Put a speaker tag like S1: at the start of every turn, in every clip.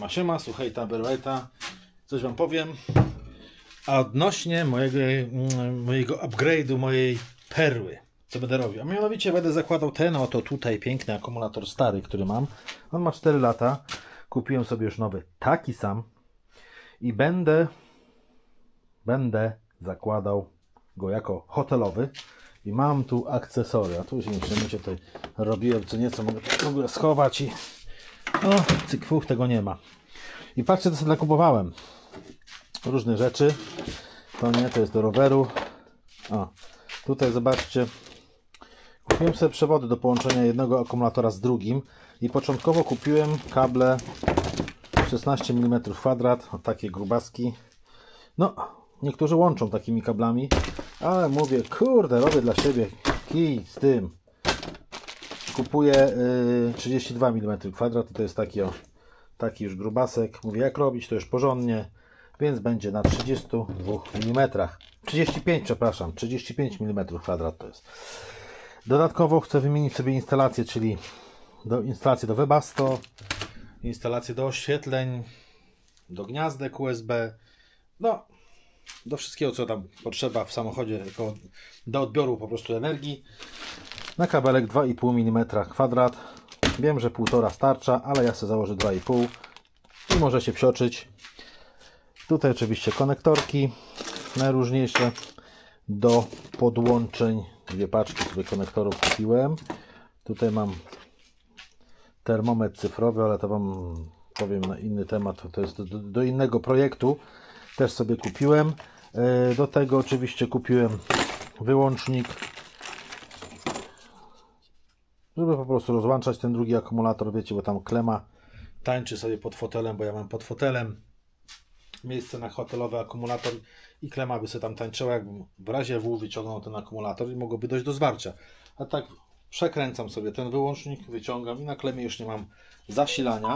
S1: Siema, słuchaj, tabeleta, coś wam powiem. A odnośnie mojego upgrade'u, mojej perły, co będę robił. A mianowicie będę zakładał ten oto tutaj piękny akumulator stary, który mam. On ma 4 lata. Kupiłem sobie już nowy, taki sam. I będę zakładał go jako hotelowy. I mam tu akcesoria. Tu się nie przejmujcie, tutaj robiłem co nieco, mogę to w ogóle schować i... O, cyk, tego nie ma. I patrzcie, co sobie nakupowałem. Różne rzeczy. To nie, to jest do roweru. O, tutaj zobaczcie. Kupiłem sobie przewody do połączenia jednego akumulatora z drugim. I początkowo kupiłem kable 16 mm kwadrat, o takie grubaski. No, niektórzy łączą takimi kablami, ale mówię, kurde, robię dla siebie kij z tym. Kupuję 32 mm kwadrat, to jest taki już grubasek. Mówię, jak robić, to już porządnie, więc będzie na 32 mm. 35, przepraszam, 35 mm kwadrat to jest. Dodatkowo chcę wymienić sobie instalację, czyli instalację do Webasto, instalację do oświetleń, do gniazdek USB, no, do wszystkiego, co tam potrzeba w samochodzie, do odbioru po prostu energii. Na kabelek 2,5 mm kwadrat. Wiem, że 1,5 starcza, ale ja sobie założę 2,5 i może się psioczyć. Tutaj oczywiście konektorki najróżniejsze do podłączeń. 2 paczki sobie konektorów kupiłem. Tutaj mam termometr cyfrowy, ale to wam powiem na inny temat. To jest do innego projektu. Też sobie kupiłem. Do tego oczywiście kupiłem wyłącznik, żeby po prostu rozłączać ten drugi akumulator, wiecie, bo tam klema tańczy sobie pod fotelem, bo ja mam pod fotelem miejsce na hotelowy akumulator i klema by sobie tam tańczyła, jakbym w razie W wyciągnął ten akumulator i mogłoby dojść do zwarcia. A tak przekręcam sobie ten wyłącznik, wyciągam i na klemie już nie mam zasilania.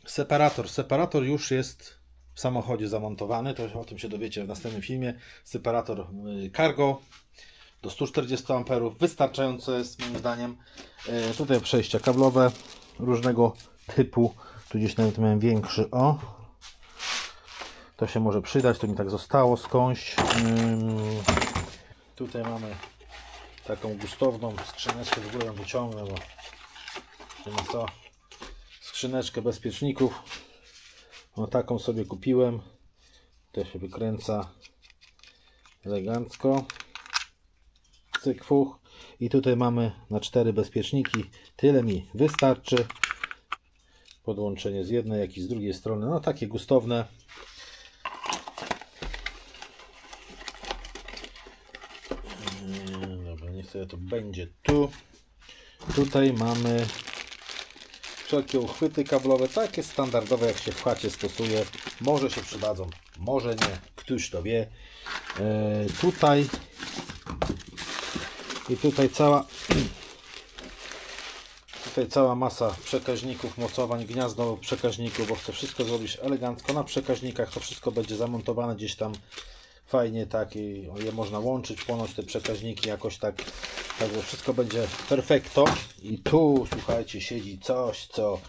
S1: Separator już jest w samochodzie zamontowany, to o tym się dowiecie w następnym filmie. Separator cargo do 140 A, wystarczająco jest moim zdaniem. Tutaj przejścia kablowe różnego typu, tu gdzieś nawet miałem większy, o, to się może przydać, to mi tak zostało skądś. Tutaj mamy taką gustowną skrzyneczkę, w ogóle ją wyciągnę, bo nie ma co. Skrzyneczkę bezpieczników, no taką sobie kupiłem, to się wykręca elegancko, cyk, fuch. I tutaj mamy na 4 bezpieczniki, tyle mi wystarczy. Podłączenie z jednej, jak i z drugiej strony, no takie gustowne. Dobra, niech sobie to będzie tu. Tutaj mamy wszelkie uchwyty kablowe, takie standardowe, jak się w chacie stosuje. Może się przydadzą, może nie, któż to wie. Tutaj cała masa przekaźników, mocowań, gniazdo przekaźników, bo chcę wszystko zrobić elegancko na przekaźnikach. To wszystko będzie zamontowane gdzieś tam fajnie, tak, i je można łączyć, ponoć te przekaźniki jakoś tak, także wszystko będzie perfekto. I tu, słuchajcie, siedzi coś, co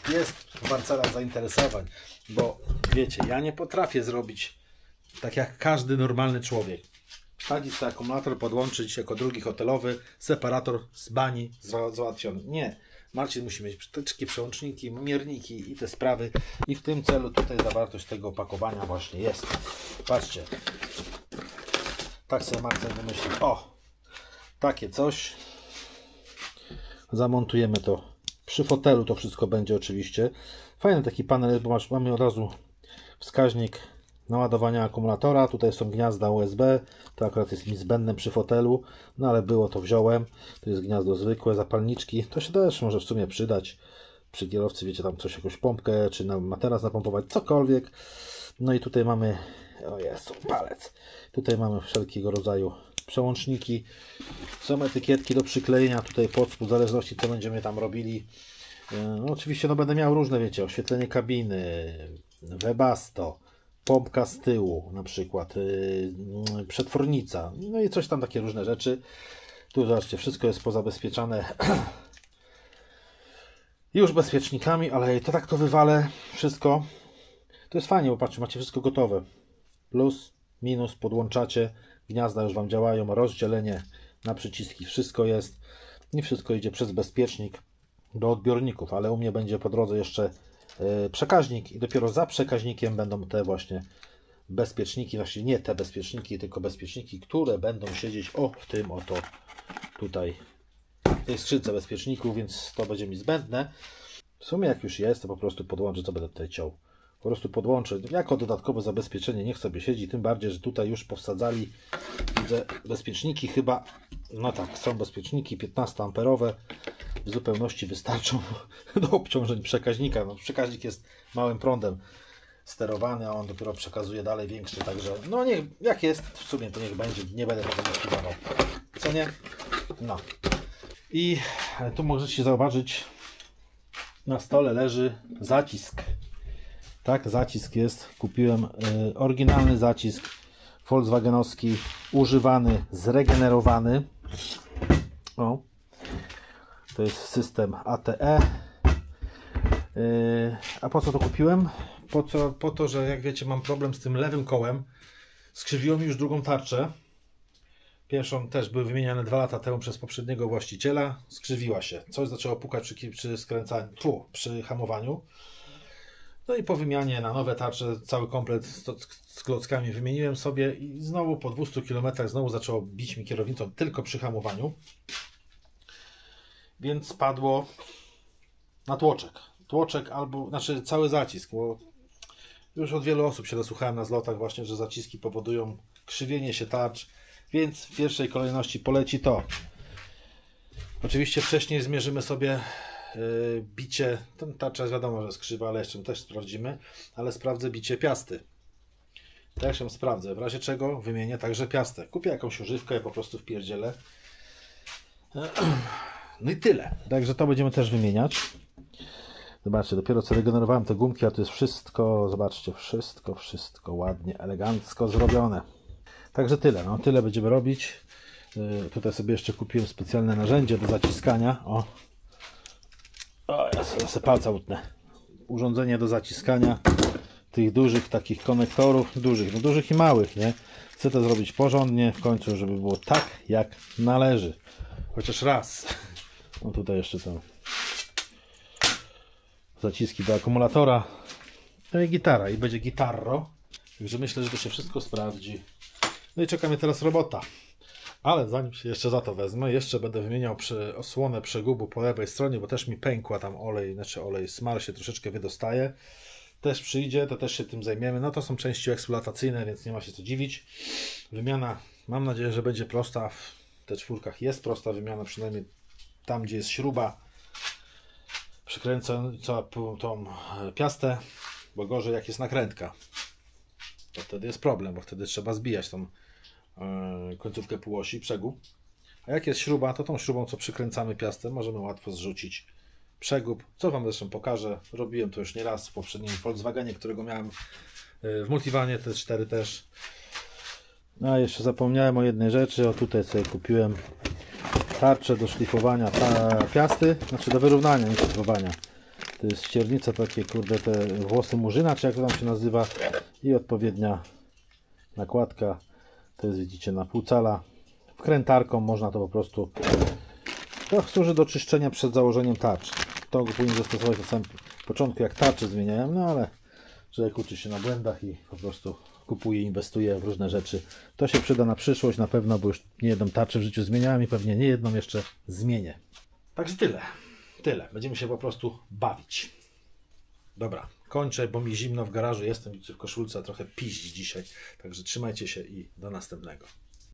S1: jest w parcelach zainteresowań, bo wiecie, ja nie potrafię zrobić tak jak każdy normalny człowiek. Wsadzić sobie akumulator, podłączyć jako drugi hotelowy, separator z bani załatwiony. Nie. Marcin musi mieć wtyczki, przełączniki, mierniki i te sprawy. I w tym celu tutaj zawartość tego opakowania właśnie jest. Patrzcie. Tak sobie Marcin wymyślił. O! Takie coś. Zamontujemy to przy fotelu. To wszystko będzie oczywiście. Fajny taki panel, bo mamy od razu wskaźnik naładowania akumulatora. Tutaj są gniazda USB, to akurat jest mi zbędne przy fotelu, no ale było, to wziąłem. To jest gniazdo zwykłe, zapalniczki, to się też może w sumie przydać przy kierowcy, wiecie, tam coś, jakąś pompkę, czy na materac napompować, cokolwiek. No i tutaj mamy, o Jezu, palec, tutaj mamy wszelkiego rodzaju przełączniki, są etykietki do przyklejenia tutaj pod spód, w zależności co będziemy tam robili. No oczywiście, no będę miał różne, wiecie, oświetlenie kabiny, Webasto, pompka z tyłu, na przykład przetwornica, no i coś tam, takie różne rzeczy. Tu zobaczcie, wszystko jest pozabezpieczane Już bezpiecznikami, ale to tak to wywalę wszystko. To jest fajnie, bo patrzcie, macie wszystko gotowe. Plus, minus, podłączacie, gniazda już Wam działają, rozdzielenie na przyciski, wszystko jest. I wszystko idzie przez bezpiecznik do odbiorników, ale u mnie będzie po drodze jeszcze przekaźnik i dopiero za przekaźnikiem będą te właśnie bezpieczniki, właściwie nie te bezpieczniki, tylko bezpieczniki, które będą siedzieć w tym oto tutaj, w tej skrzynce bezpieczników, więc to będzie mi zbędne. W sumie jak już jest, to po prostu podłączę, co będę tutaj ciął. Po prostu podłączę jako dodatkowe zabezpieczenie, niech sobie siedzi, tym bardziej, że tutaj już powsadzali, widzę, bezpieczniki chyba, no tak, są bezpieczniki 15 amperowe, w zupełności wystarczą do obciążeń przekaźnika. No, przekaźnik jest małym prądem sterowany, a on dopiero przekazuje dalej większy, także no niech, jak jest, w sumie to niech będzie, nie będę tego nakrywał, co nie? No i tu możecie zauważyć, na stole leży zacisk. Tak, zacisk jest. Kupiłem oryginalny zacisk volkswagenowski, używany, zregenerowany. O, to jest system ATE. A po co to kupiłem? Po to, że jak wiecie, mam problem z tym lewym kołem. Skrzywiło mi już drugą tarczę. Pierwszą też były wymieniane 2 lata temu przez poprzedniego właściciela. Skrzywiła się. Coś zaczęło pukać przy skręcaniu, przy hamowaniu. No i po wymianie na nowe tarcze, cały komplet z klockami wymieniłem sobie i znowu po 200 km znowu zaczęło bić mi kierownicą tylko przy hamowaniu. Więc spadło na tłoczek. Tłoczek albo, znaczy cały zacisk, bo już od wielu osób się dosłuchałem na zlotach właśnie, że zaciski powodują krzywienie się tarcz, więc w pierwszej kolejności poleci to. Oczywiście wcześniej zmierzymy sobie bicie, ten tarcza wiadomo, że jest krzywa, ale jeszcze też sprawdzimy, ale sprawdzę bicie piasty. Też ją sprawdzę, w razie czego wymienię także piastę. Kupię jakąś używkę, po prostu wpierdzielę. No i tyle. Także to będziemy też wymieniać. Zobaczcie, dopiero co regenerowałem te gumki, a to jest wszystko, zobaczcie, wszystko ładnie, elegancko zrobione. Także tyle, no tyle będziemy robić. Tutaj sobie jeszcze kupiłem specjalne narzędzie do zaciskania. O, ja sobie palca utnę. Urządzenie do zaciskania tych dużych takich konektorów, dużych i małych, nie? Chcę to zrobić porządnie, w końcu, żeby było tak, jak należy. Chociaż raz. No tutaj jeszcze tam zaciski do akumulatora. No i gitara. I będzie gitarro. Także myślę, że to się wszystko sprawdzi. No i czeka mnie teraz robota. Ale zanim się jeszcze za to wezmę, jeszcze będę wymieniał osłonę przegubu po lewej stronie, bo też mi pękła tam olej, smar się troszeczkę wydostaje. Też przyjdzie, to też się tym zajmiemy. No to są części eksploatacyjne, więc nie ma się co dziwić. Wymiana, mam nadzieję, że będzie prosta. W T4 jest prosta wymiana, przynajmniej tam, gdzie jest śruba przykręcająca tą piastę, bo gorzej jak jest nakrętka. To wtedy jest problem, bo wtedy trzeba zbijać tą końcówkę półosi, przegub. A jak jest śruba, to tą śrubą, co przykręcamy piastę, możemy łatwo zrzucić przegub, co Wam zresztą pokażę. Robiłem to już nieraz w poprzednim Volkswagenie, którego miałem w Multivanie T4 też. A jeszcze zapomniałem o jednej rzeczy. O, tutaj sobie kupiłem tarczę do szlifowania piasty, znaczy do wyrównania, nie szlifowania. To jest ściernica, takie kurde te włosy murzyna, czy jak to tam się nazywa, i odpowiednia nakładka. To jest, widzicie, na pół cala. Wkrętarką można to po prostu. To służy do czyszczenia przed założeniem tarcz. To powinien zastosować na samym początku, jak tarcze zmieniałem, no ale człowiek uczy się na błędach i po prostu kupuje, inwestuje w różne rzeczy. To się przyda na przyszłość na pewno, bo już nie jedną tarczę w życiu zmieniałem i pewnie nie jedną jeszcze zmienię. Także tyle. Tyle. Będziemy się po prostu bawić. Dobra, kończę, bo mi zimno w garażu. Jestem w koszulce, a trochę piździ dzisiaj. Także trzymajcie się i do następnego.